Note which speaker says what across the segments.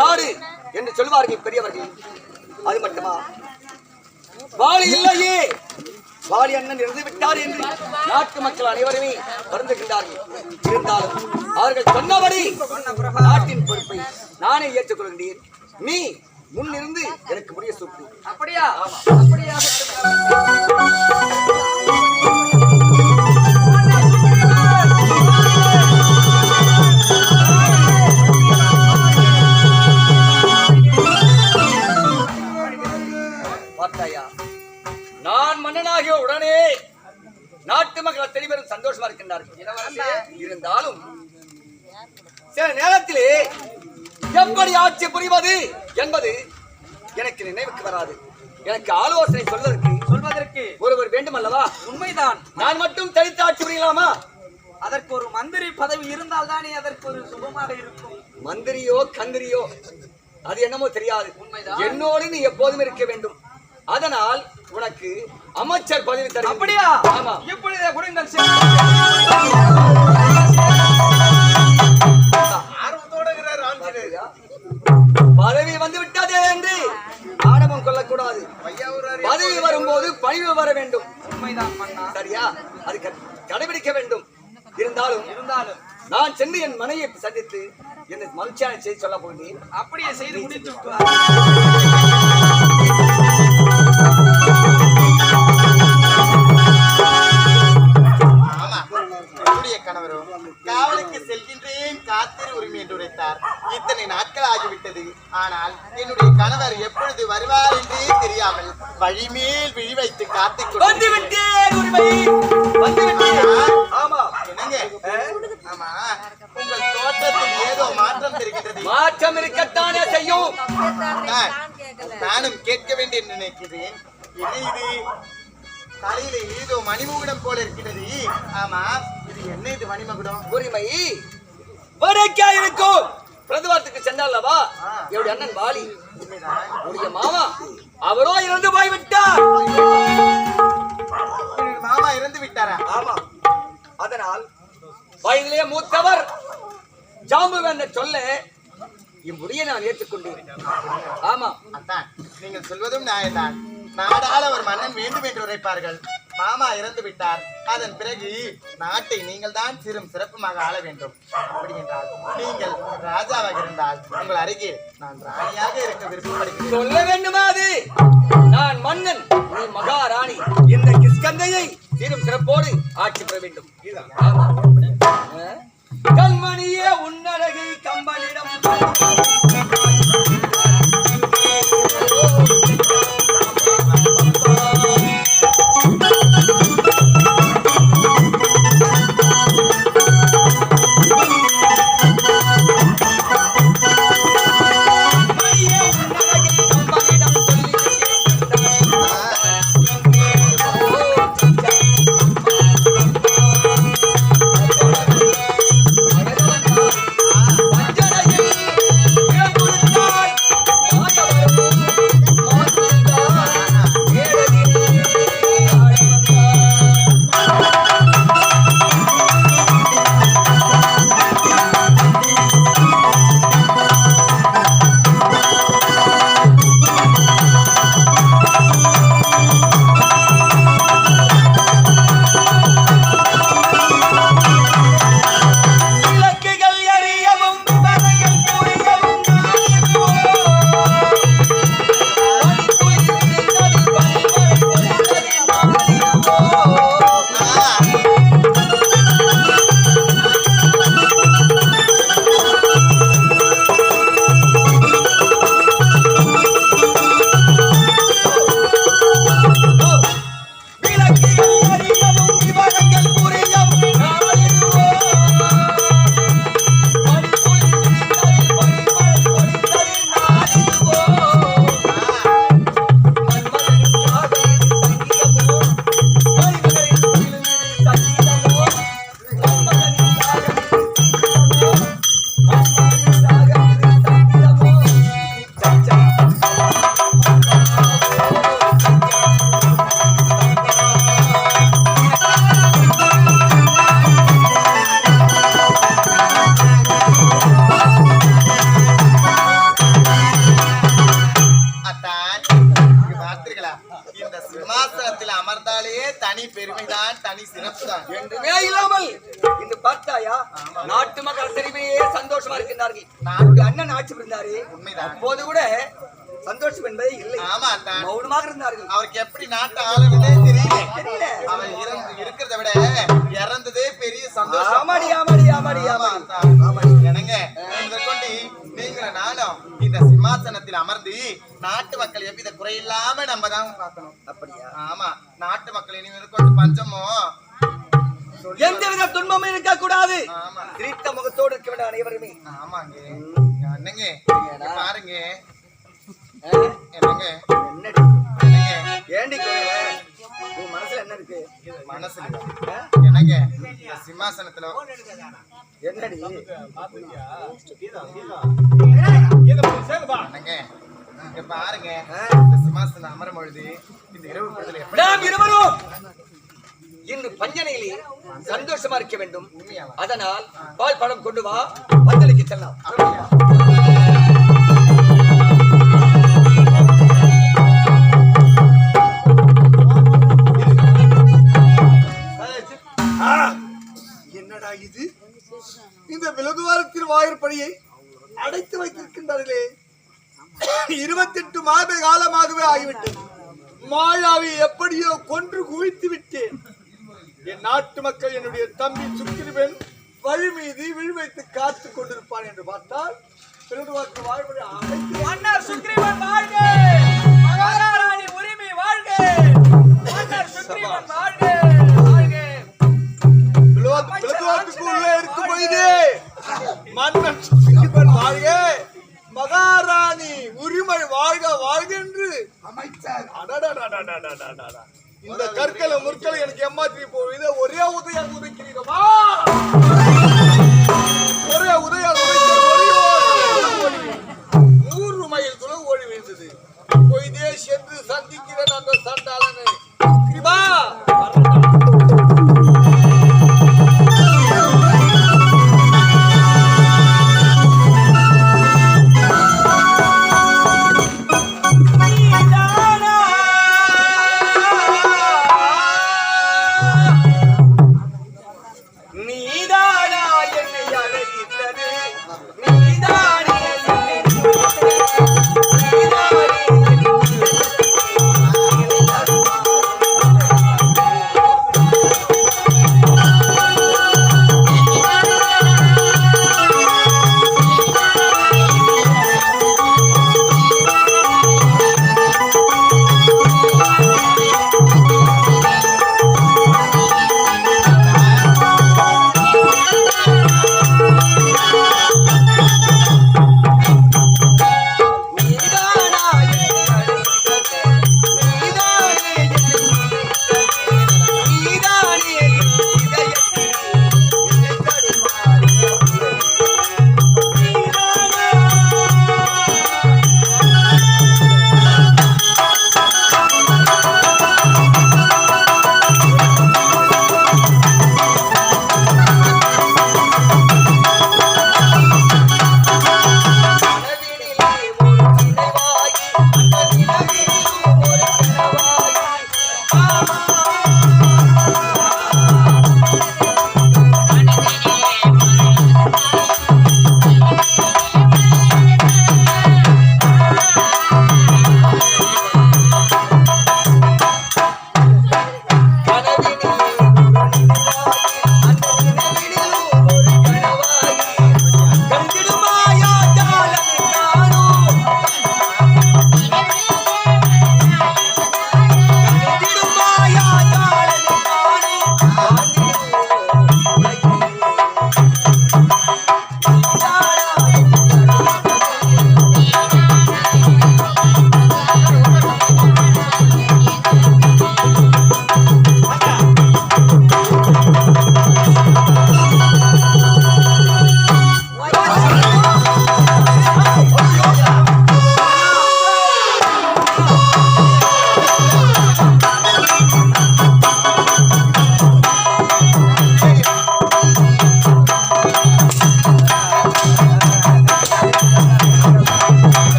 Speaker 1: காடு என்று சொல்வார்கள் பெரியவர்கள். அது மட்டுமா, வாலி இல்லையே, வாலி அண்ணன் இறந்து விட்டார் என்று நாட்டு மக்கள் அனைவருமே வருந்துகின்றார்கள். இருந்தாலும் அவர்கள் சொன்னபடி நாட்டின் பொறுப்பை நானே ஏற்றுக்கொள்கின்றேன். நீ முன்னிருந்து எனக்கு முடிய சூட்டு.
Speaker 2: அப்படியா? அப்படியா?
Speaker 1: பார்த்தாயா, நான் மன்னனாகிய உடனே நாட்டு மக்கள் அத்தனை பேரும் சந்தோஷமா இருக்கின்றார்கள். இருந்தாலும் சில நேரத்திலே எப்படி ஆட்சி புரிவது என்பது எனக்கு நினைவுக்கு வராது. எனக்கு ஆலோசனை சொல்வதற்கு ஒருவர் வேண்டும் அல்லவா?
Speaker 2: உண்மைதான்.
Speaker 1: நான் மட்டும் தனித்து ஆட்சி புரியலாமா?
Speaker 2: அதற்கு ஒரு மந்திரி பதவி இருந்தால் தானே அதற்கு ஒரு சுபமாக இருக்கும்.
Speaker 1: மந்திரியோ கந்திரியோ அது என்னமோ தெரியாது.
Speaker 2: உண்மைதான்.
Speaker 1: என்னோடு நீ எப்போதும் இருக்க வேண்டும். அதனால் உனக்கு அமைச்சர் பதவி தரும்.
Speaker 2: அப்படியா?
Speaker 1: ஆமா.
Speaker 2: இப்பொழுதே குடுங்கள்.
Speaker 1: பதவி வந்து விட்டதே என்று ஆணவம் கொள்ளக்கூடாது. பதவி வரும்போது பணிவு வர வேண்டும்.
Speaker 2: உண்மைதான் மன்னா.
Speaker 1: சரியா? அது கடைபிடிக்க வேண்டும். இருந்தாலும் நான் சென்று என் மனையை சந்தித்து என்ன மகிழ்ச்சியான செய்தி சொல்ல போகிறேன்.
Speaker 2: அப்படியே செய்து முடித்து
Speaker 3: கணவரும் காவலுக்கு செல்கின்றேன் காத்திரு உரிமை என்று உரைத்தார். இத்தனை நாட்கள் ஆகிவிட்டது. ஆனால் என்னுடைய கணவர் எப்பொழுது வருவார் என்றே தெரியாமல் வழிமேல் விழி வைத்து காத்துக் உங்கள் தோட்டத்தில் ஏதோ மாற்றம் தெரிகின்றது.
Speaker 1: மாற்றம் இருக்கத்தானே செய்யும்.
Speaker 3: நானும் கேட்க வேண்டும் என்று நினைக்கிறேன். இது தலையில ஏதோ மணிமகுடம் போல இருக்கிறது. ஆமா, இது என்ன? இது மணிமகுடம்
Speaker 1: உரிமை வரைக்கா இருக்கும். பிரதுவாரத்துக்கு சென்றல்லவா என்னுடைய அண்ணன் வாலி, உடைய மாமா அவரோ இறந்து போய்விட்டார்.
Speaker 3: மாமா இறந்து விட்டாரா?
Speaker 1: ஆமா. அதனால் வயதிலே மூத்தவர் ஜாம்புவேந்த சொல்ல இம்முடியை நான் ஏற்றுக்கொண்டேன். ஆமா,
Speaker 3: அதான் நீங்கள் சொல்வதும் நியாயம்தான். நாடால ஒரு மன்னன் வேண்டும் என்று உரைப்பார்கள். மாமா இறந்து விட்டார். அதன் பிறகு நாட்டை நீங்கள் தான் சிறப்புமாக ஆள வேண்டும். அப்படி என்றால் நீங்கள் ராஜாவாக இருந்தால் உங்கள் அருகே நான் ராணியாக இருக்க விருப்பப்படுகிறேன்.
Speaker 1: சொல்ல வேண்டுமா? அது நான் மன்னன், நீ மகாராணி. இந்த கிஷ்கந்தையை சீரும் சிறப்போடு ஆட்சி பெற வேண்டும். கண்மணியே உன்னழகை கம்பனிடம் என்றுமே இல்லாமல் இன்று பார்த்தாயா நாட்டு மக்கள் அத்தனையுமே சந்தோஷமா இருக்கின்றார்கள். அண்ணன் ஆட்சி புரிந்தாரு, அப்போது கூட சந்தோஷம் என்பதே இல்லை. மௌனமாக இருந்தார்கள்.
Speaker 3: அவருக்கு எப்படி நாட்டு ஆளுநரே தெரியல. அவர் இருக்கிறத விட இறந்ததே பெரிய சந்தோஷம்.
Speaker 1: ஆமாடி ஆமாடி ஆமாடி ஆமாடி.
Speaker 3: என்னங்க கொண்டு நீங்களும் நானும் இந்த சிம்மாசனத்தில் அமர்ந்து நாட்டு மக்கள் எவ்வித குறையில்லாம நம்ம தான் பார்க்கணும்.
Speaker 1: அப்படியா?
Speaker 3: ஆமா, நாட்டு மக்கள் இனி கொண்டு பஞ்சமோ
Speaker 1: எந்தவித துன்பமும் இருக்க கூடாது. சிரித்த முகத்தோடு இருக்க வேண்டிய அனைவருமே.
Speaker 3: ஆமாங்க அண்ணங்க பாருங்க என்னங்க
Speaker 1: என்னடி
Speaker 3: என்னங்க
Speaker 1: ஏண்டி கோயில உன் மனசுல என்ன இருக்கு?
Speaker 3: மனசுல என்னங்க இந்த சிம்மாசனத்துல
Speaker 1: என்னடி
Speaker 3: என்னங்க இங்க பாருங்க இந்த சிம்மாசனம் அமரும் பொழுது இந்த இரவு பொழுதுல
Speaker 1: நாம் இருவரும் இன்று பஞ்சனையிலே சந்தோஷமா இருக்க வேண்டும். அதனால் பால் பழம் கொண்டு வா, பந்தலுக்கு செல்லலாம்.
Speaker 4: என்னடா இது? இந்த விலகுவாரத்தின் வாயிற்படியை அடைத்து வைத்திருக்கின்றார்களே. 28 மாத காலமாகவே ஆகிவிட்டது. மாயாவை எப்படியோ கொன்று குவித்து விட்டேன். என் நாட்டு மக்கள் என்னுடைய தம்பி சுக்கிரவன் வழி மீது விழி வைத்து காத்து கொண்டிருப்பான் என்று பார்த்தால் விலகுவாரத்தின் வாயிற்படி அடைத்து
Speaker 2: மன்னர் சுக்கிரவன் வாழ்க! மகாராணி உரிமை வாழ்க! மன்னர் சுக்கிரவன் வாழ்க! வாழ்க!
Speaker 4: விலகுவாரத்துக்குள்ளே இருக்கும் பொழுது மன்னன் சுக்கிரவன் வாழ்க, மகாராணி உரிமை வாழ்க வாழ்க என்று அமைச்சர். இந்த கற்களை முற்களை எனக்கு ஏமாற்றி போவது ஒரே உதயம் உதைக்கிறீரமா? ஒரே உதயம் உதைக்க 100 மைல் தூரம் ஓடி வீழ்ந்தது. பொய்தே சென்று சந்திக்கிறேன் அந்த சண்டாளனை. கிருபா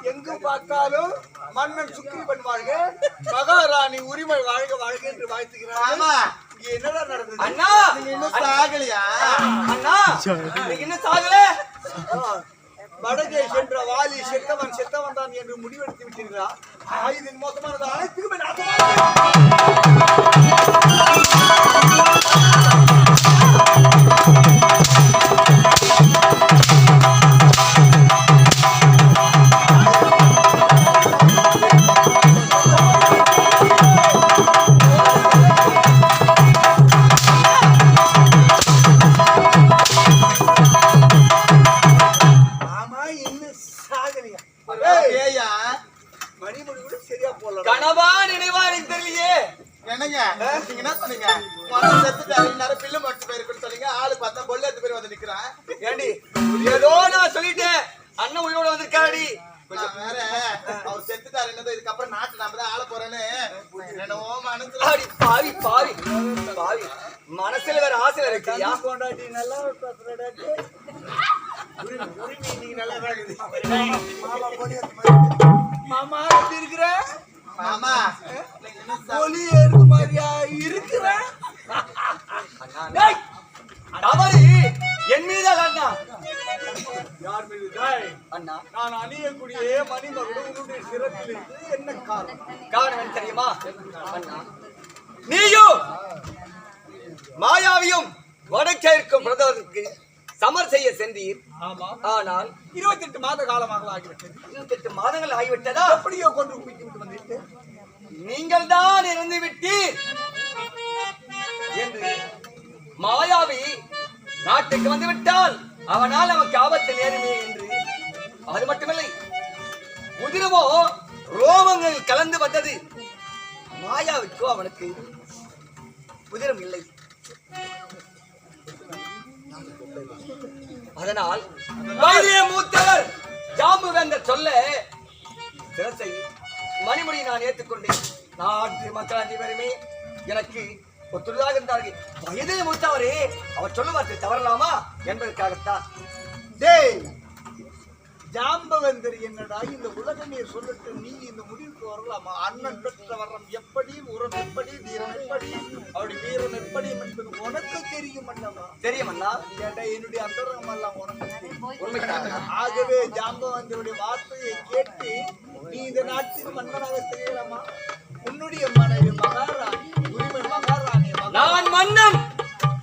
Speaker 4: எங்கு பார்த்தாலும் மன்னன் சுக்ரீவன் வாழ்க, மகாராணி உரிமை வாழ்க வாழ்க என்று வாழ்த்துகிறார்.
Speaker 3: ஆமா,
Speaker 4: இங்க என்னடா நடந்தது?
Speaker 1: அண்ணா
Speaker 3: நீங்க இன்னும் சாகலையா?
Speaker 1: அண்ணா நீங்க இன்னும் சாகல.
Speaker 4: வடகே சென்ற வாலி செத்தவன் தான் என்று முடிவெடுத்து விட்டீர்களா? இதன் மொத்தமானது அனைத்துக்குமே
Speaker 3: ஏய்யா,
Speaker 4: மணிமொழி கூட சரியா போடல.
Speaker 1: கனவா நினைவா எனக்கு தெரியலையே.
Speaker 3: என்னங்க நீங்க என்ன சொன்னீங்க? மனம் செத்துட்டாரு, நேரம் பில்லு மட்டும் போயிருக்குன்னு சொன்னீங்க. ஆளு பார்த்தா பொல்லு எடுத்து பேர் வந்து நிக்கிறான்.
Speaker 1: ஏண்டி ஏதோ நான் சொல்லிட்டேன். அண்ணன் உயிரோட வந்திருக்காடி.
Speaker 3: கொஞ்சம் வேற அவர் செத்துட்டாரு என்னதோ, இதுக்கப்புறம் நாட்டு நாம தான் ஆள போறேன்னு என்னவோ மனசுல.
Speaker 1: ஆடி பாவி பாவி பாவி. மனசுல வேற ஆசை இருக்கியா?
Speaker 4: கொண்டாட்டி நல்லா பேசுறடாட்டி. உரிமை நீங்க நல்லா இருக்குது. மாமா எப்படி இருக்கிற?
Speaker 3: மாமா நீங்க இன்னும்
Speaker 4: கோழி ஏறுது மாதிரியா இருக்கிற?
Speaker 1: டேய், தவறு என் மீதான் அண்ணா.
Speaker 4: யார் மீது? டேய்,
Speaker 1: அண்ணா
Speaker 4: நான் அணியக்கூடிய மணிமகுடம் உன்னுடைய சிரத்தில் இருந்து என்ன காரணம்?
Speaker 1: காரணம் என்ன தெரியுமா? அண்ணா நீயும் மாயாவியும் வடக்கே இருக்கும் பிரதமருக்கு சமர் செய்ய சென்றீர்.
Speaker 4: ஆமா,
Speaker 1: ஆனால்
Speaker 4: 28 மாத காலமாக ஆகிவிட்டது.
Speaker 1: 28 மாதங்கள் ஆகிவிட்டதா?
Speaker 4: எப்படியோ கொண்டு குவித்து விட்டு வந்துட்டு
Speaker 1: நீங்கள் தான் இறந்து விட்டீர் என்று மாயாவி நாட்டுக்கு வந்து விட்டால் அவனால் நமக்கு ஆபத்து நேருமே என்று. அது மட்டுமில்லை, உதிரவோ ரோமங்கள் கலந்து வந்தது. மாயாவிற்கோ அவனுக்கு உதிரம் இல்லை. அதனால் வயதிலே மூத்தவர் ஜாம்புவேந்தர் சொல்ல சிரசை மணிமுடி நான் ஏற்றுக்கொண்டேன். நாட்டு மக்கள் அனைவருமே எனக்கு ஒத்துழையாக இருந்தார்கள். வயதிலே மூத்தவரே அவர் சொல்லுவார்த்தை தவறலாமா என்பதற்காகத்தான்.
Speaker 4: டேய், ஜாம்பவந்தர் என்னடா இந்த உலக நீர் சொல்லட்டு நீ இந்த முடிவுக்கு வரலாமா? அண்ணன் பெற்ற வரம் எப்படி, உரம் எப்படி, வீரன் எப்படி, அவருடைய வீரன் எப்படி என்பது உனக்கு தெரியும் அல்லவா?
Speaker 1: தெரியும் அண்ணா.
Speaker 4: ஏண்டா என்னுடைய அந்தரங்கம் எல்லாம் உனக்கு தெரியும்.
Speaker 1: உண்மைக்காக
Speaker 4: ஆகவே ஜாம்பவந்தருடைய வார்த்தையை கேட்டு நீ இந்த நாட்டின் மன்னனாக செய்யலாமா? உன்னுடைய மனைவி மகாராணி, உரிமை மகாராணி.
Speaker 1: நான் மன்னன்.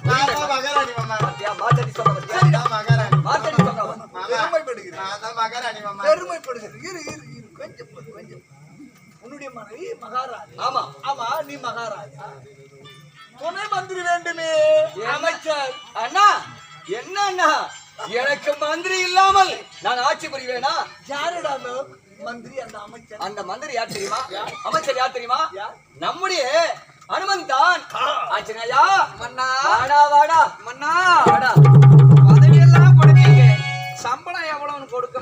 Speaker 3: நான் தான் மகாராணி மாமா.
Speaker 1: பாத்தியா, மாத்தடி சொல்ல பாத்தியா?
Speaker 3: நான் தான் மகாராணி.
Speaker 1: மாத்தடி சொல்றவன்.
Speaker 3: மாமா,
Speaker 4: பெருமைப்படுகிறேன்.
Speaker 3: நான் தான் மகாராணி மாமா.
Speaker 4: பெருமைப்படுகிறது. இரு இரு இரு கொஞ்சம் பொறு, கொஞ்சம். உன்னுடைய மனைவி மகாராணி.
Speaker 1: ஆமா.
Speaker 4: ஆமா, நீ மகாராஜா. துணை மந்திரி வேண்டுமே, அமைச்சர்.
Speaker 1: அண்ணா என்ன அண்ணா, எனக்கு மந்திரி இல்லாமல் நான் ஆட்சி புரிவேனா?
Speaker 4: யாருடா அந்த மந்திரி, அந்த அமைச்சர்?
Speaker 1: அந்த மந்திரி யார் தெரியுமா? அமைச்சர் யார் தெரியுமா?
Speaker 4: யார்?
Speaker 1: நம்முடைய அனுமன் தான். ஆச்சனையா
Speaker 2: மன்னா
Speaker 1: வாடா வாடா
Speaker 2: மன்னா,
Speaker 1: வாடா.
Speaker 2: பதவியெல்லாம் கொடுத்தீங்க, சம்பளம் எவ்வளவுன்னு கொடுக்க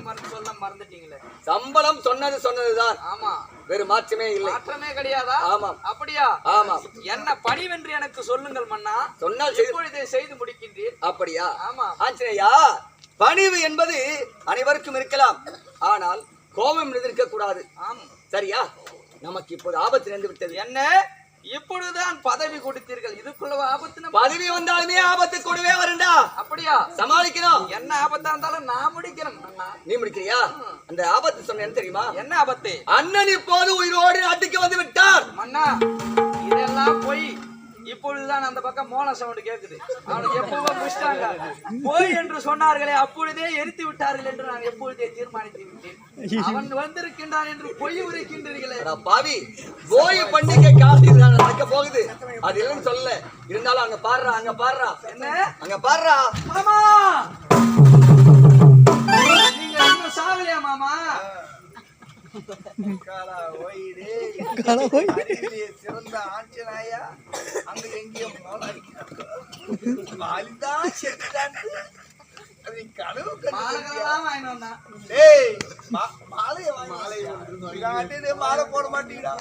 Speaker 2: மறந்துட்டீங்களே.
Speaker 1: சம்பளம் சொன்னதுதான்.
Speaker 2: ஆமா,
Speaker 1: வேறு மாற்றமே இல்லை.
Speaker 2: மாற்றமே கிடையாதா?
Speaker 1: ஆமாம்.
Speaker 2: அப்படியா?
Speaker 1: ஆமாம்.
Speaker 2: என்ன பணிவென்று எனக்கு சொல்லுங்கள் மன்னா.
Speaker 1: சொன்னால் செய்து-
Speaker 2: இப்பொழுதே செய்து முடிக்கின்றீர்.
Speaker 1: அப்படியா?
Speaker 2: ஆமா.
Speaker 1: ஆஞ்சநேயா, பணிவு என்பது அனைவருக்கும் இருக்கலாம். ஆனால் கோபம் இருக்க கூடாது.
Speaker 2: ஆம்.
Speaker 1: சரியா? நமக்கு இப்போது ஆபத்து நேர்ந்து விட்டது.
Speaker 2: என்ன இப்பொழுதுதான் பதவி கொடுத்தீர்கள், இதுக்குள்ள ஆபத்து நம்ம-
Speaker 1: பதவி வந்தாலுமே ஆபத்து கூடவே வருண்டா.
Speaker 2: அப்படியா?
Speaker 1: சமாளிக்கணும்.
Speaker 2: என்ன ஆபத்தா இருந்தாலும் நான் முடிக்கிறேன் மன்னா.
Speaker 1: நீ முடிக்கிறியா? அந்த ஆபத்து சொன்ன தெரியுமா?
Speaker 2: என்ன ஆபத்து?
Speaker 1: அண்ணன் இப்போது உயிரோடு நாட்டுக்கு வந்து விட்டார்.
Speaker 2: மன்னா, இதெல்லாம் போய் இப்பொழுதுதான் அந்த பக்கம் மோன சவுண்ட் கேக்குது. அவனுக்கு எப்பவோ முடிச்சிட்டாங்க. போய் என்று சொன்னார்களே, அப்பொழுதே எரித்து விட்டார்கள் என்று நான் எப்பொழுதே தீர்மானித்து விட்டேன். அவன் வந்திருக்கின்றான் என்று பொய் உரைக்கின்றீர்களே.
Speaker 1: அட பாவி, போய் பண்டிகை காலையில் நடக்க போகுது. அது இல்லைன்னு சொல்லல. இருந்தாலும் அங்க பாடுறா, அங்க பாடுறா.
Speaker 2: என்ன?
Speaker 1: அங்க பாடுறா.
Speaker 2: மாமா, நீங்க இன்னும் சாவலையா மாமா?
Speaker 4: அறிவிலே சிறந்த ஆஞ்சநாயா, அங்க எங்கேயும் வாலிதான் செத்துட்டான். அது நீ கனவு
Speaker 2: மாலைகளெல்லாம் வாங்கிட்டு வந்தான்.
Speaker 4: ஏய், மாலையை மாலை போட மாட்டீங்கடா.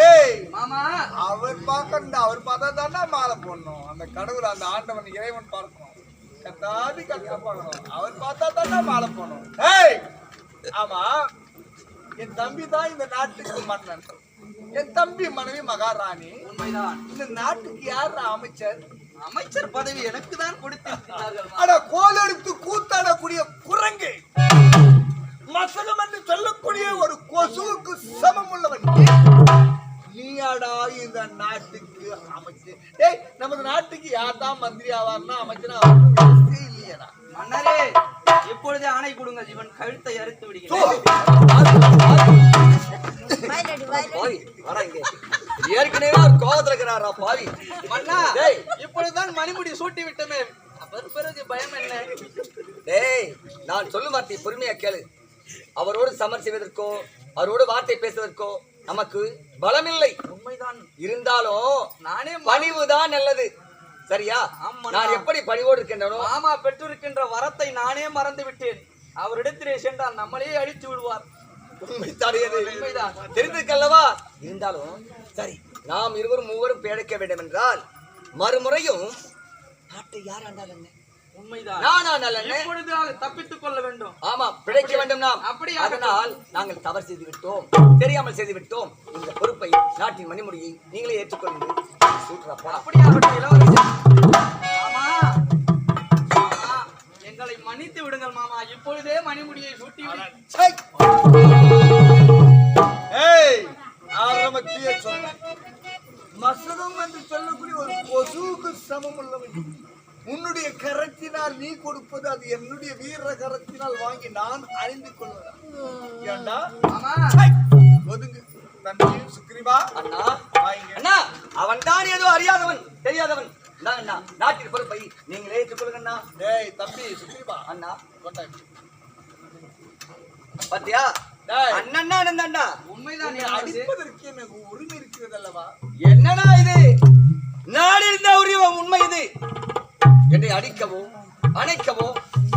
Speaker 4: ஏய்
Speaker 2: மாமா,
Speaker 4: அவர் பார்க்கண்டா, அவர் பார்த்தா தானே மாலை போடணும். அந்த கடவுள், அந்த ஆண்டவன் இறைவன் பார்க்கணும். கத்தாடி கத்த பார்க்கணும். அவர் பார்த்தா தானே மாலை போடணும். ஏய், ஆமா, என் தம்பி தான் இந்த நாட்டுக்கு மன்னன். என் தம்பி மனைவி மகாராணி.
Speaker 2: உண்மைதான்.
Speaker 4: இந்த நாட்டுக்கு யார் அமைச்சர்?
Speaker 2: அமைச்சர் பதவி எனக்கு தான் கொடுத்திருக்கிறார்கள்.
Speaker 4: அட கோலெடுத்து கூத்தாடக்கூடிய குரங்கு, மசலம் என்று சொல்லக்கூடிய ஒரு கொசுவுக்கு சமம் உள்ளவன் நீயாடா இந்த நாட்டுக்கு அமைச்சர்? டேய், நமது நாட்டுக்கு யார் தான் மந்திரி ஆவார்னா அமைச்சர் இல்லையடா.
Speaker 2: மன்னரே, இப்பொழுதே ஆணை கொடுங்கள், இவன் கழுத்தை அறுத்து விடுகிறேன்.
Speaker 1: பாவி, வாடா இங்க. ஏற்கனவே ஒரு கோவத்துல இருக்கிறாரா பாவி.
Speaker 2: மன்னா,
Speaker 1: டேய்,
Speaker 2: இப்பொழுதுதான் மணிமுடி சூட்டி விட்டமே, பிறகு பயம் என்ன?
Speaker 1: டேய், நான் சொல்லும் வார்த்தை பொறுமையா கேளு. அவரோடு சமர் செய்வதற்கோ அவரோடு வார்த்தை பேசுவதற்கோ நமக்கு பலமில்லை.
Speaker 2: உண்மைதான்.
Speaker 1: இருந்தாலும்
Speaker 2: நானே
Speaker 1: பணிவுதான் நல்லது. சரியா?
Speaker 2: ஆமா.
Speaker 1: நான் எப்படி பணிவோடு இருக்கின்றனோ
Speaker 2: மாமா பெற்றிருக்கின்ற வரத்தை நானே மறந்து விட்டேன். அவரிடத்திலே சென்றால் நம்மளே அடித்து விடுவார்.
Speaker 1: உண்மைதான் தெரிந்திருக்கல்லவா? இருந்தாலும் சரி, நாம் இருவரும் மூவரும் பிழைக்க வேண்டும் என்றால் மறுமுறையும் நாட்டை யார் ஆண்டால் என்ன?
Speaker 2: உண்மைதான்.
Speaker 1: நானா நல்ல
Speaker 2: இப்பொழுது தப்பித்துக் கொள்ள வேண்டும்.
Speaker 1: ஆமா, பிழைக்க வேண்டும் நாம்.
Speaker 2: அப்படியா?
Speaker 1: அதனால் நாங்கள் தவறு செய்து விட்டோம், தெரியாமல் செய்து விட்டோம். இந்த பொறுப்பை, நாட்டின் மணிமுடியை நீங்களே ஏற்றுக்கொண்டு சூற்றப்பா.
Speaker 2: அப்படியாகட்டும் இளவரசர். மாமா, மாமா, எங்களை மன்னித்து விடுங்கள் மாமா. இப்பொழுதே மணிமுடியை சூட்டி
Speaker 4: ஆரம்பத்திலே சொன்ன மசதம் என்று சொல்லக்கூடிய ஒரு கொசுவுக்கு சமம் உள்ளவன். உன்னுடைய கரத்தினால் நீ கொடுப்பது அது என்னுடைய வீர கரத்தினால் வாங்கி நான் அறிந்து கொள்வதா? ஏண்டா
Speaker 2: மாமா,
Speaker 4: ஒதுங்கு. தம்பி சுக்ரீவா,
Speaker 1: அண்ணா, அண்ணா, அவன் தான் ஏதோ அறியாதவன், தெரியாதவன். நான் அண்ணா, நாட்டின் பொறுப்பை நீங்களே ஏற்றுக்கொள்ளுங்க அண்ணா.
Speaker 4: டேய் தம்பி சுக்ரீவா,
Speaker 1: அண்ணா
Speaker 4: கொண்டாடி
Speaker 1: பாத்தியா? அண்ணா அண்ணா,
Speaker 2: உண்மைதான்.
Speaker 4: அடிப்பதற்கு எனக்கு உரிமை இருக்கிறது அல்லவா?
Speaker 1: என்னடா இது? நாடு இருந்த உரிமை உண்மை இது. என்னை அடிக்கவோ அணைக்கவோ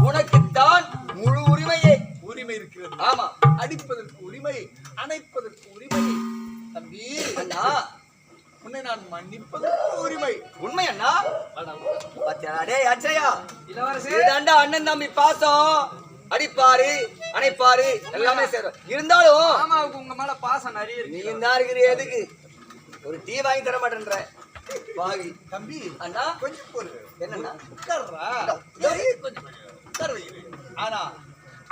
Speaker 1: உனக்குத்தான் முழு உரிமையே.
Speaker 4: உரிமை இருக்கிறது.
Speaker 1: ஆமா,
Speaker 4: அடிப்பதற்கு உரிமை, அணைப்பதற்கு உரிமை. தம்பி
Speaker 1: அண்ணா,
Speaker 4: உன்னை நான் மன்னிப்பதற்கு உரிமை.
Speaker 1: உண்மை அண்ணா. பாத்தியா? டேய் அச்சையா,
Speaker 2: இளவரசே,
Speaker 1: இதாண்டா அண்ணன் தம்பி பாசம். அடிப்பாரு அணைப்பாரு எல்லாமே செய்வார். இருந்தாலும்
Speaker 2: மாமாவுக்கு உங்க மேல பாசம் நிறைய
Speaker 1: நீ
Speaker 2: இருக்கு.
Speaker 1: தான் இருக்கிற எதுக்கு ஒரு டீ வாங்கி தர மாட்டேன்ற பாவி.
Speaker 4: தம்பி
Speaker 1: அண்ணா
Speaker 4: கொஞ்சம் பொறு.
Speaker 1: என்னண்ணா?
Speaker 4: உட்கார்றா. கொஞ்சம் உட்கார வைக்கிறேன். ஆனா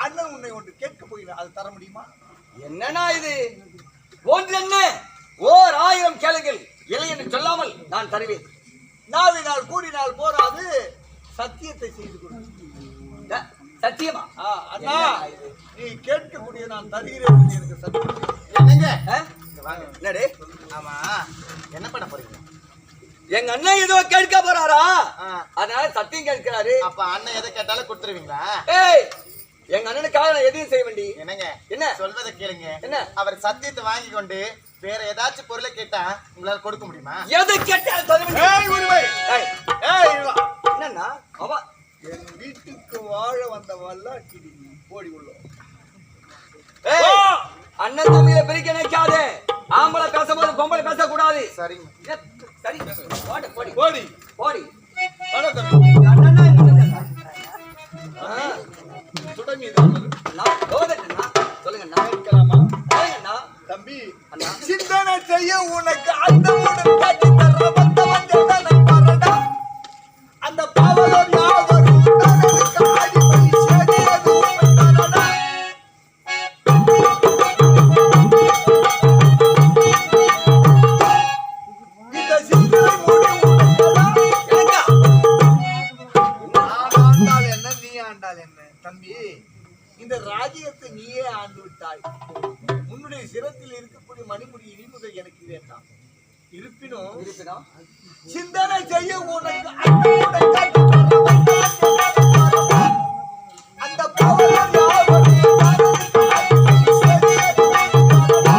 Speaker 4: அண்ணன் உன்னை ஒன்று கேட்க போகிறேன், அது தர முடியுமா?
Speaker 1: என்னண்ணா இது? ஒன்று என்ன, ஓர் 1000 கேளுங்கள், இல்லை என்று சொல்லாமல் நான் தருவேன்.
Speaker 4: நாவினால் கூறினால் போராது, சத்தியத்தை செய்து கொடு.
Speaker 1: சத்தியமா?
Speaker 4: அண்ணா, நீ கேட்கக்கூடிய நான் தருகிறேன் என்று எனக்கு சத்தியம்.
Speaker 3: என்னங்க?
Speaker 1: இங்க வாங்க. என்னடே?
Speaker 3: ஆமா, என்ன பண்ண போறீங்க?
Speaker 1: எங்க அண்ணன் ஏதோ கேட்க போறாரா, அதனால சத்தியம் கேட்கிறாரு.
Speaker 3: அப்ப அண்ணன் எதை கேட்டாலும் கொடுத்துருவீங்களா?
Speaker 1: ஏய், எங்க அண்ணனுக்காக நான் எதையும் செய்ய வேண்டி.
Speaker 3: என்னங்க?
Speaker 1: என்ன
Speaker 3: சொல்வதை கேளுங்க.
Speaker 1: என்ன?
Speaker 3: அவர் சத்தியத்தை வாங்கி கொண்டு வேற ஏதாச்சும் பொருளை கேட்டா உங்களால கொடுக்க முடியுமா?
Speaker 1: எதை கேட்டாலும் சொல்ல வேண்டி.
Speaker 4: ஏய் உரிமை.
Speaker 1: ஏய்,
Speaker 4: ஏய் இவா.
Speaker 1: என்னன்னா அவ
Speaker 4: என் வீட்டுக்கு வாழ வந்த வல்லாட்டி ஓடி உள்ளோம்.
Speaker 1: ஏய், அண்ணன் தம்பியில பிரிக்க நினைக்காதே. ஆம்பளை பேசும்போது பொம்பளை பேசக்கூடாது.
Speaker 3: சரிங்க.
Speaker 1: சரி, போடி போடி
Speaker 4: ஓடி
Speaker 1: போடி.
Speaker 4: வர தம்பி.
Speaker 1: அண்ணனா என்ன?
Speaker 4: சுடமீது அண்ணன்.
Speaker 1: நான் போதட்டா சொல்லுங்க அண்ணா.
Speaker 4: கேட்கலாமா?
Speaker 1: சொல்லுங்க அண்ணா.
Speaker 4: தம்பி
Speaker 1: அண்ணா,
Speaker 4: சிந்தனை செய்ய உனக்கு அந்த உடன் காட்டி தர வந்தவன் என்னை பாரடா. அந்த பாவலர் யாவரும் தனக்கு அடிபடி சேதியது உண்மைதானடா. இந்த சிந்தனை மூடி உனக்கடா.
Speaker 1: எனக்கா?
Speaker 4: நான் ஆண்டால் என்ன, நீ ஆண்டால் என்ன? தம்பி, இந்த ராஜ்யத்தை நீயே ஆண்டு விட்டாய். உன்னுடைய சிரத்தில் இருக்கக்கூடிய மணிமுடி இனி முதல் எனக்கு வேண்டாம். இருப்பினும்
Speaker 1: இருப்பினும்
Speaker 4: சிந்தனை செய்ய உனக்கு அன்புடன் காட்டி தர வந்தவன் அந்த பாவலர் யாவரும் தனக்கு அடிபடி சேதியது உண்மைதானடா.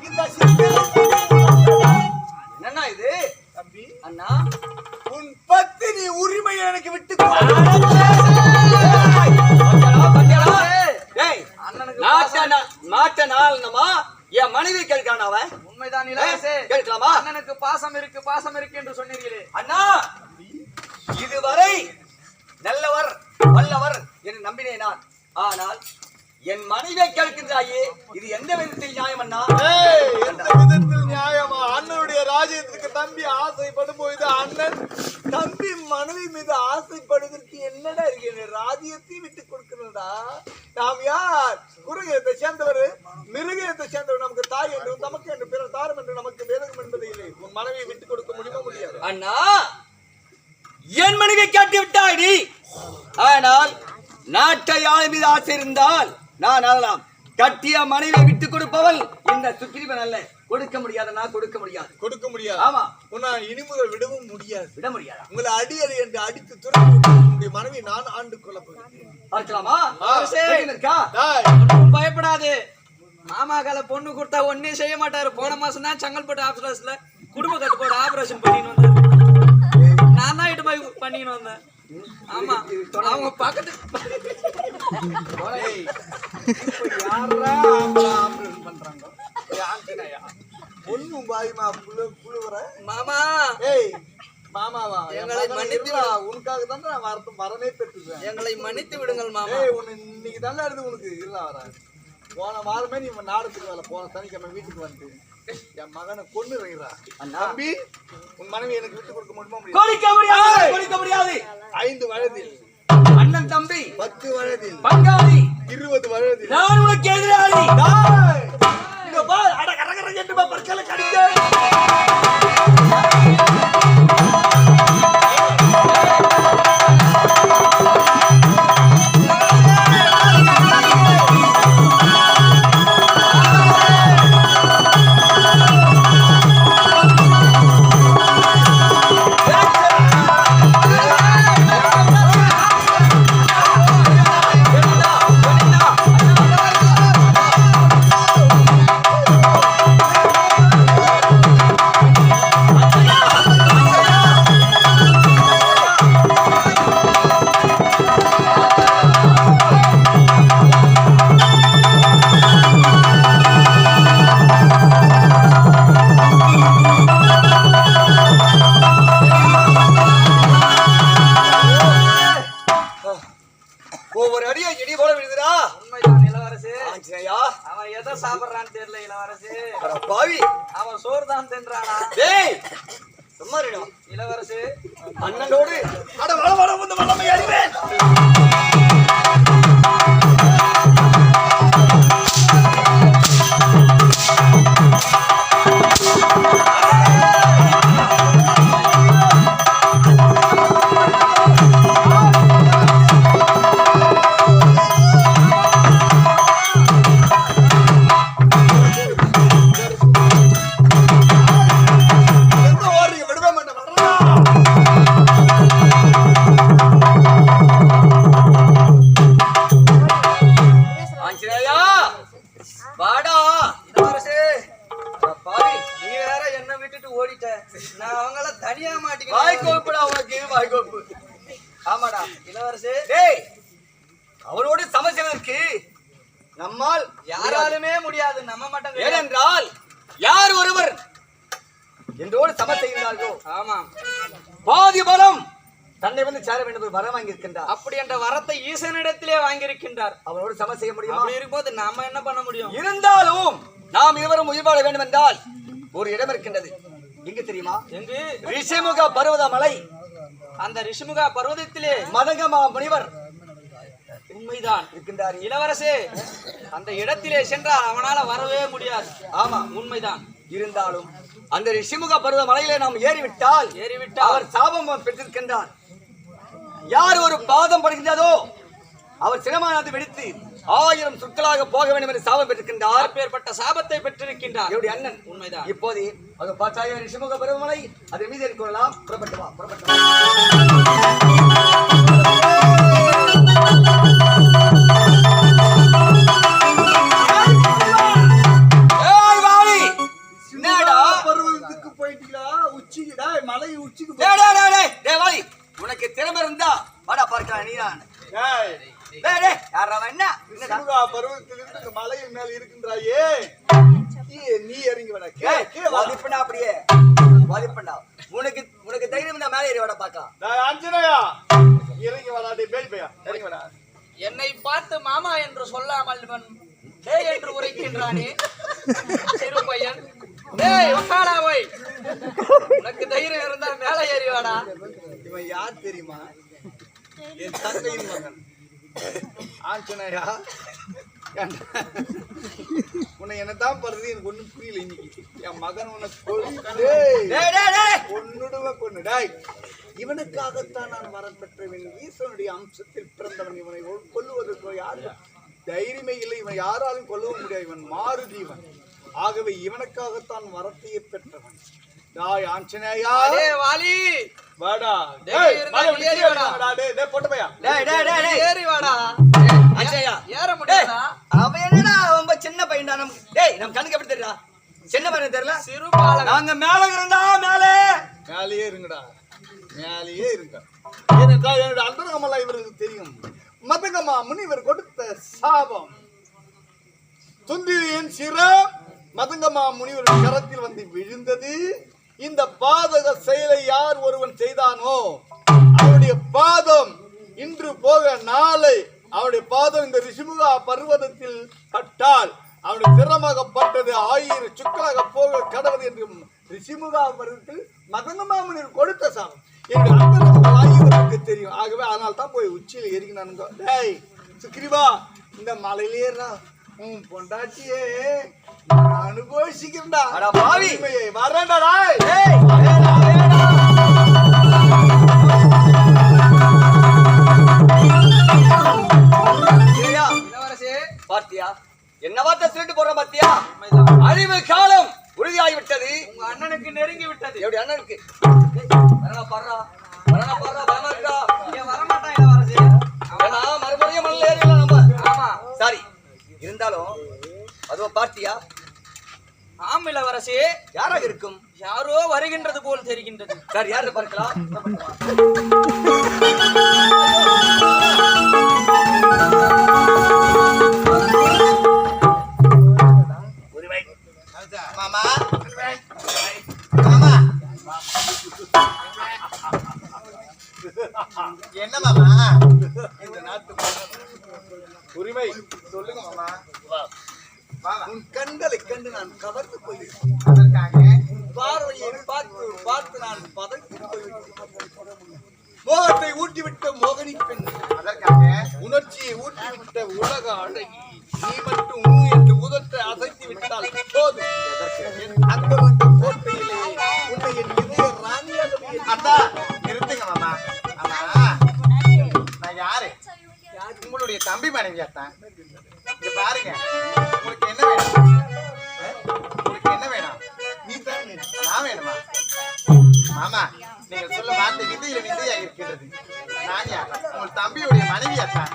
Speaker 4: இந்த சிந்தனை மூடி உனக்கடா.
Speaker 1: என்னண்ணா இது?
Speaker 4: தம்பி,
Speaker 1: அண்ணா,
Speaker 4: உன் பத்தினி உரிமை எனக்கு விட்டு
Speaker 1: மாட்ட நாள்னமா என் மனைவி கேட்கிறான் அவன்.
Speaker 2: உண்மைதான் இளவரசே.
Speaker 1: கேட்கலாமா?
Speaker 2: அண்ணனுக்கு பாசம் இருக்கு என்று சொன்னீர்களே.
Speaker 1: அண்ணா, இதுவரை நல்லவர் வல்லவர் என்று நம்பினேன் நான். ஆனால் என் மனைவியை கேட்கின்றாயே, இது எந்த விதத்தில் நியாயம் அண்ணா?
Speaker 4: எந்த விதத்தில் நியாயமா? அண்ணனுடைய ராஜ்யத்துக்கு தம்பி ஆசைப்படும் போது அண்ணன் தம்பி மனைவி மீது ஆசைப்படுவதற்கு என்னடா இருக்கு? ராஜ்யத்தையும் விட்டு கொடுக்கணும்டா. நாம் யார்? குருகத்தை சேர்ந்தவர், மிருகத்தை சேர்ந்தவர். நமக்கு தாய் என்றும் நமக்கு என்று பிறர் தாரம் என்று நமக்கு வேதகம் என்பது இல்லை. உன் மனைவியை விட்டு கொடுக்க முடியுமா? முடியாது
Speaker 1: அண்ணா. என் மனைவியை கேட்டு விட்டாடி. ஆனால் நாட்டை ஆள மீது ஆசை இருந்தால் நான் ஆளலாம். கட்டிய மனைவியை விட்டு கொடுப்பவள் இந்த சுக்கிரீவன் அல்ல. கொடுக்க முடியாதுன்னா கொடுக்க முடியாது.
Speaker 4: கொடுக்க முடியாது.
Speaker 1: ஆமா.
Speaker 4: உன்னால் இனி முதல் விடவும் முடியாது.
Speaker 1: விட முடியாதா?
Speaker 4: உங்களை அடி அடி என்று அடித்து துறந்து மனைவி நான் ஆண்டு கொள்ள போகிறேன்.
Speaker 1: பார்க்கலாமா? இருக்கா?
Speaker 2: ஒண்ணும் பயப்படாது. மாமாக்கால பொண்ணு கொடுத்தா ஒன்னே செய்ய மாட்டாரு. போன மாசம் தான் செங்கல்பட்டு ஆபீஸ்ல குடும்ப கட்டுப்பாடு ஆபரேஷன் பண்ணின்னு வந்தாரு. நான் தான் இட்டு போய் பண்ணின்னு வந்தேன். ஆமா, அவங்க பக்கத்து
Speaker 4: பொண்ணும் பாயுமா புழுவற
Speaker 2: மாமா.
Speaker 4: ஏய் மாமாவா,
Speaker 2: எங்களை மன்னித்து
Speaker 4: உனக்காக தான் நான் வரமே பெற்றுறேன்.
Speaker 2: எங்களை மன்னித்து விடுங்கள் மாமா.
Speaker 4: ஏய் உன்னை இன்னைக்கு நல்லா இருந்து உனக்கு இல்ல வர. போன வாரமே நீ நாடத்துக்கு வரல. போன சனிக்கிழமை வீட்டுக்கு வந்து என் மகனை கொண்டு வைக்கிறா. தம்பி, உன் மனைவி எனக்கு விட்டு கொடுக்க முடியுமா?
Speaker 1: கொடுக்க முடியாது.
Speaker 4: 5 வயதில்
Speaker 1: அண்ணன் தம்பி,
Speaker 4: 10 வயதில்
Speaker 1: பங்காளி,
Speaker 4: 20 வயதில்
Speaker 1: நான் உனக்கு எதிராளி.
Speaker 4: இங்க பார், அட கரகர என்று பற்களை கடிக்க. ஒவ்வொரு அடியை இடி போல விழுதுடா.
Speaker 2: உண்மைதான் இளவரசு.
Speaker 1: ஆஞ்சநேயா,
Speaker 2: அவன் எதை சாப்பிடுறான்னு தெரியல இளவரசு.
Speaker 1: பாவி,
Speaker 2: அவன் சோறு தான் தின்றானா?
Speaker 1: டேய் சும்மா இருடா.
Speaker 2: இளவரசு,
Speaker 1: அண்ணனோடு
Speaker 4: அட வள வள வந்து வளமை அறிவேன்.
Speaker 1: ஆஞ்சநேயா, வாடா.
Speaker 2: இளவரசு,
Speaker 1: பாவி,
Speaker 2: நீ வேற என்ன விட்டுட்டு ஓடிட்ட. நான் அவங்கள தனியா
Speaker 1: வாய்
Speaker 2: மாட்டிக்கிறேன்.
Speaker 1: கோப்புடா உனக்கு, வாய் கோப்பு.
Speaker 2: ஆமாடா இளவரசு.
Speaker 1: டேய், அவரோடு சம செய்வதற்கு நம்மால்
Speaker 2: யாராலுமே முடியாது. நம்ம மட்டும் கிடையாது.
Speaker 1: ஏனென்றால் யார் ஒருவர் என்றோடு சம செய்கிறார்களோ
Speaker 2: ஆமா,
Speaker 1: பாதி பலம் தன்னை வந்து சேர வேண்டும் என்று வரம் வாங்கி இருக்கின்றார்.
Speaker 2: அப்படி என்ற வரத்தை ஈசனிடத்திலே வாங்கியிருக்கின்றார்.
Speaker 1: அவரோடு சம செய்ய முடியுமா?
Speaker 2: அப்படி இருக்கும்போது நாம என்ன பண்ண முடியும்?
Speaker 1: இருந்தாலும் நாம் இருவரும் உயிர் வாழ வேண்டும் என்றால் ஒரு இடம் இருக்கின்றது. எங்க தெரியுமா?
Speaker 2: எங்கு?
Speaker 1: ரிஷிமுக பர்வத மலை.
Speaker 2: அந்த ரிஷிமுகா பர்வதத்திலே
Speaker 1: மதங்கமா முனிவர்
Speaker 2: உண்மைதான்
Speaker 1: இருக்கின்றார்.
Speaker 2: இளவரசே, அந்த இடத்திலே சென்றால் அவனால வரவே முடியாது.
Speaker 1: ஆமா,
Speaker 2: உண்மைதான்.
Speaker 1: இருந்தாலும் அந்த ரிஷிமுக பர்வத மலையிலே நாம் ஏறிவிட்டால் அவர் சாபம் பெற்றிருக்கின்றார். யார் ஒரு பாதம் படுகின்றதோ அவர் சிரமானது வெடித்து 1000 சொற்களாக போக வேண்டும் என்று சாபம் பெற்றிருக்கின்றார்.
Speaker 2: அப்பேற்பட்ட சாபத்தை பெற்றிருக்கின்றார்
Speaker 1: என்னுடைய அண்ணன்.
Speaker 2: உண்மைதான்.
Speaker 1: இப்போது அது பாச்சாய ரிஷிமுக பருவமலை அதன் மீது ஏறிக்கொள்ளலாம். புறப்பட்டு வா, புறப்பட்டு வா. ஏய் வாடி, என்னடா
Speaker 4: பருவத்துக்கு போயிட்டீங்களா? உச்சிக்குடா, மலை உச்சிக்கு
Speaker 1: டேய் டேய் டேய் டேய் டேய் வாடி, உனக்கு திறமை இருந்தா வாடா பார்க்கலாம். நீதான்
Speaker 4: டேய்,
Speaker 1: டேய் டேய் யாரா என்ன
Speaker 4: ரிஷிமுகா பருவத்திலிருந்து இந்த மலையின் மேல் இருக்கின்றாயே, நீ இறங்கி வாடா. கீழே வா.
Speaker 1: வாதிப்பண்டா, அப்படியே வாதிப்பண்டா. உனக்கு தைரியம் இருந்தா மேலே ஏறி வாடா பார்க்கலாம்.
Speaker 4: டேய் ஆஞ்சநேயா, இறங்கி வாடா. டேய் பேய் பையா, இறங்கி வாடா.
Speaker 2: என்னை பார்த்து மாமா என்று சொல்லாமல் இவன் டேய் என்று உரைக்கின்றானே சிறு பையன். டேய் உக்காடா போய், உனக்கு தைரியம் இருந்தா மேல ஏறி வாடா.
Speaker 4: இவன் யார் தெரியுமா? என் தந்தையின் மகன் ஆஞ்சநேயா. உன்னை என்னதான் பண்றது எனக்கு ஒண்ணும் புரியல. இன்னைக்கு என் மகன் உன்னை கொன்னுடாய். இவனுக்காகத்தான் நான் வரம் பெற்றவன். ஈஸ்வனுடைய அம்சத்தில் பிறந்தவன். இவனை கொல்லுவதற்கு யாரு தைரியமே இல்லை. இவன் யாராலும் கொல்லவும் முடியாது. இவன் மாறுதீவன். ஆகவே இவனுக்காகத்தான் வரத்தையே பெற்றவன். டாய் ஆஞ்சநேயா,
Speaker 2: வாலி
Speaker 4: வாடா. போட்டு பையா
Speaker 2: ஏறி வாடா.
Speaker 1: ஆஞ்சநேயா
Speaker 2: ஏற முடியாதா?
Speaker 1: அவன் என்னடா ரொம்ப சின்ன பையன்டா. நம்ம கண்ணுக்கு எப்படி தெரியல? சின்ன பையன் தெரியல.
Speaker 2: சிறு பாலகன்.
Speaker 1: நாங்க மேல இருந்தா
Speaker 4: மேலேயே இருங்கடா, மேலேயே இருங்க. ஏனென்றால் என்னோட அந்தரங்கமெல்லாம் இவருக்கு தெரியும். மதங்கமா முனிவர் கொடுத்த சாபம் துந்திரியின் சிரம் மதங்கமா முனிவர் கரத்தில் வந்து விழுந்தது. இந்த பாதக செயலை யார் ஒருவன் செய்தானோ அவருடைய பாதம் இன்று போக நாளை அவருடைய பாதம் இந்த ரிஷிமுகா பர்வதத்தில் பட்டால் அவருடைய சிரமாகப்பட்டது 1000 சுக்கலாக போக கடவுள் என்று ரிஷிமுகா பர்வதத்தில் மதங்கமா முனிவர் கொடுத்த சாபம் என்னுடைய அந்தரங்கமெல்லாம் தெரியும். ஆகவே அதனால தான் போய் உச்சியில் ஏறிக்கினானுங்க. டேய் சுக்ரீவா, இந்த மலையில ஏறா. உன் பொண்டாட்டியே அனுபவிச்சுக்கிறா. வரேன்டா.
Speaker 1: பார்த்தியா என்ன வார்த்தை சொல்லிட்டு போற? பாத்தியா, அழிவு காலம் உறுதியாகிவிட்டது.
Speaker 2: உங்க அண்ணனுக்கு நெருங்கி விட்டது.
Speaker 1: எப்படி அண்ணனுக்கு பாடுறா
Speaker 2: வரமாட்டான் இளவரசி.
Speaker 1: மறுபடியும் மண்ணில் ஏறிடலாம் நம்ம.
Speaker 2: ஆமா
Speaker 1: சாரி இருந்தாலும் அதுவோ பார்த்தியா?
Speaker 2: ஆம் இளவரசி.
Speaker 1: யாராக இருக்கும்?
Speaker 2: யாரோ வருகின்றது போல் தெரிகின்றது.
Speaker 1: சார் யாரு பார்க்கலாம்?
Speaker 3: மாமா மாமா என்ன மாமா
Speaker 4: இந்த நாட்டு உரிமை சொல்லுங்க மாமா. உன் கண்களை கண்டு நான் கவர்ந்து போயிருக்கேன்.
Speaker 3: அதற்காக
Speaker 4: உன் பார்வையை பார்த்து பார்த்து நான் பதக்கி போயிருக்கேன். மோகத்தை ஊட்டிவிட்ட மோகனி பெண்,
Speaker 3: அதற்காக
Speaker 4: உணர்ச்சியை ஊட்டிவிட்ட உலக அழகி, நீ மட்டும் என்று உதட்ட அசைத்து விட்டால் போதும். என் அந்தரங்க கோட்டையிலே உன்னை என் இதய ராணியாக
Speaker 3: அத்தா நிறுத்துங்க மாமா. ஆமா நான் யாரு? உங்களுடைய தம்பி மனைவி அத்தான். இங்க பாருங்க, உங்களுக்கு என்ன வேணும்? உங்களுக்கு என்ன வேணும்?
Speaker 4: நீ தான்
Speaker 3: நான் வேணுமா? மாமா நீங்கள் சொல்ல வார்த்தை விந்தையில விந்தையா இருக்கின்றது. நான் யார்? உங்கள் தம்பியுடைய மனைவி அத்தான்.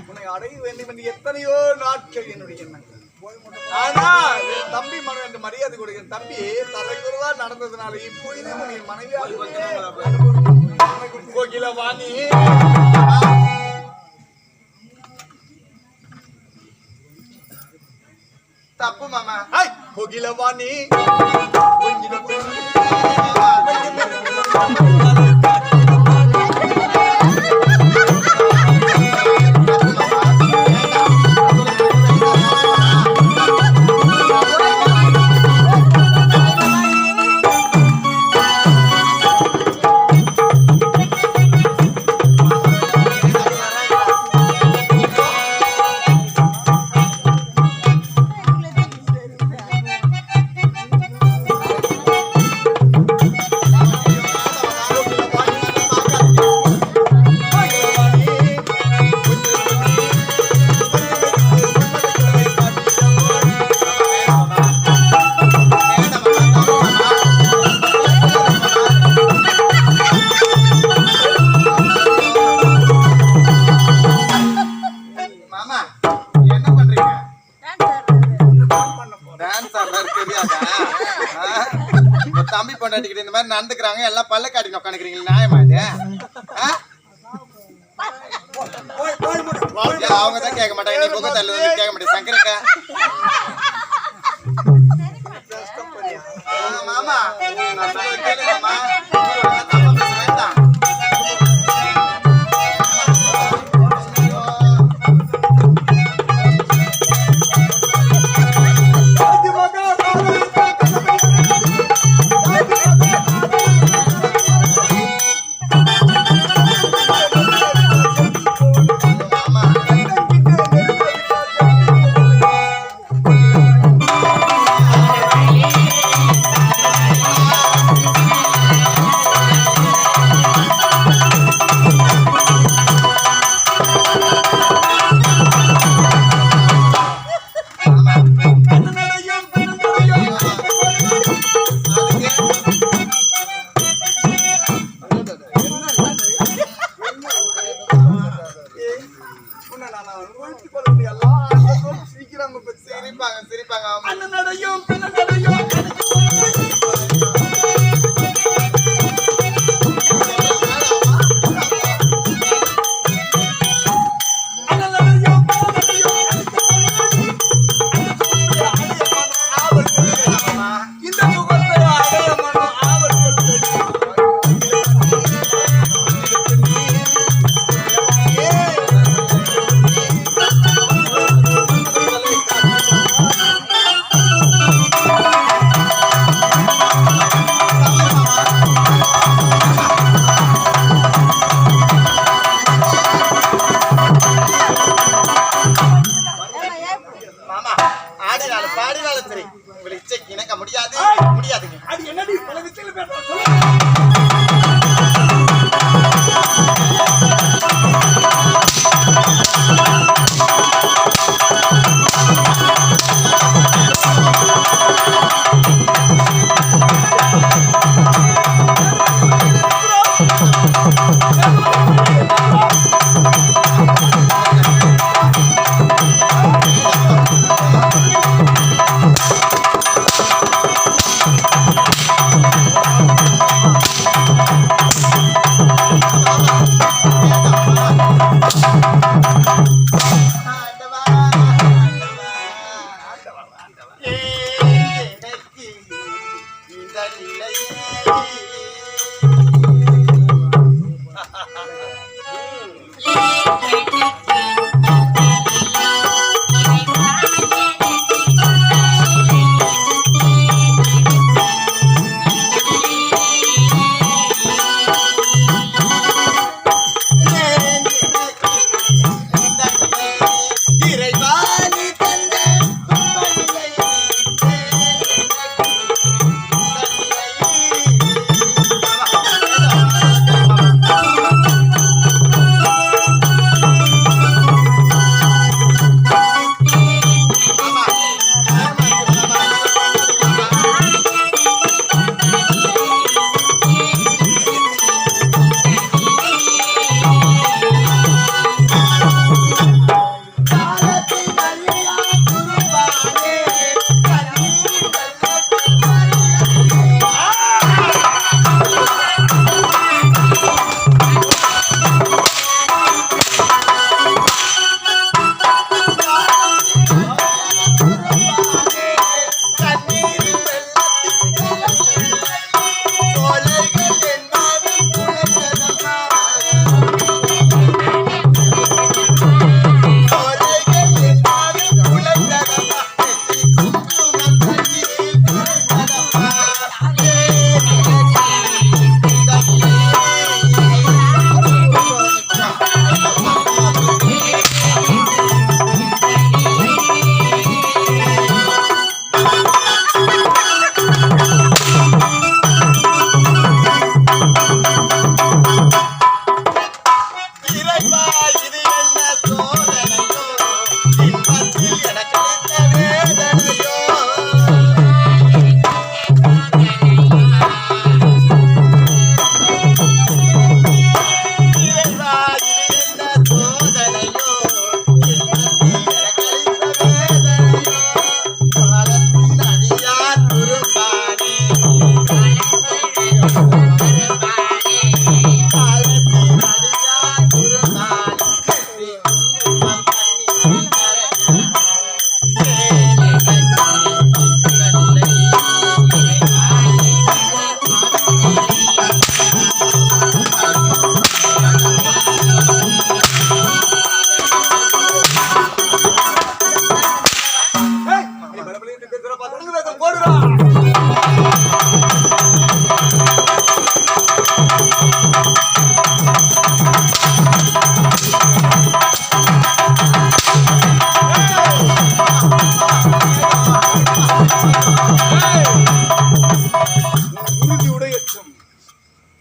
Speaker 4: உன்னை அடைய வேண்டும் என்று எத்தனையோ நாட்கள் என்னுடைய எண்ணங்கள். ஆனா என் தம்பி என்று மரியாதை கொடுக்க தம்பி தலைக்குறவா நடந்ததுனால இப்பொழுது என் மனைவியாக கோகில வாணி.
Speaker 3: தப்பு மாமா.
Speaker 4: கோகில வாணி
Speaker 3: தம்பி பொண்டாட்டிக்கிட்ட இந்த மாதிரி நடந்துக்கிறாங்க, எல்லாம் பல்ல காட்டி உட்காந்துக்கிறீங்களா? நியாயமா இது? அவங்க தான் கேட்க மாட்டாங்க, நீ புகை தள்ளு கேட்க மாட்டேன். சங்கரக்கா மாமா நான் சொல்றது கேளுங்க மாமா.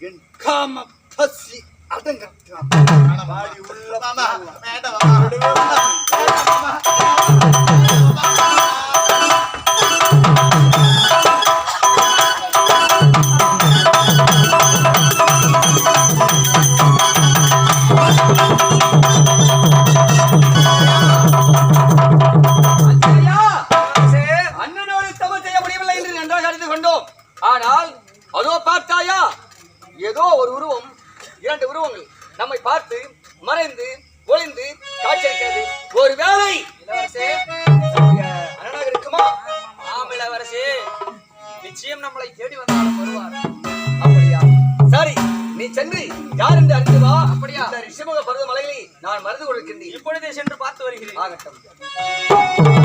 Speaker 4: என் காம பசி அடங்கட்டும். வாடி உள்ள
Speaker 3: மாமா வேண்டாம் மாமா வேண்டாம் மாமா.
Speaker 1: அண்ணனோடு தவறு செய்ய முடியவில்லை என்று நன்றாக அறிந்து கொண்டோம். ஆனால் அதோ பார்த்தாயா, ஏதோ ஒரு உருவம், இரண்டு உருவங்கள் நம்மை பார்த்து மறைந்து ஒளிந்து காட்சியளிக்கிறது. ஒரு வேளை அண்ணனாக இருக்குமா?
Speaker 2: இளவரசே, நிச்சயம் நம்மளை தேடி வந்தாலும் வருவார்.
Speaker 1: அப்படியா? சரி, நீ சென்று யார் என்று அறிந்து வா.
Speaker 2: அப்படியா?
Speaker 1: இந்த ரிஷிமுக பருவ மலைகளை நான் மறந்து கொள்கின்றேன்.
Speaker 2: இப்பொழுதே சென்று பார்த்து வருகிறேன்.
Speaker 1: ஆகட்டும்.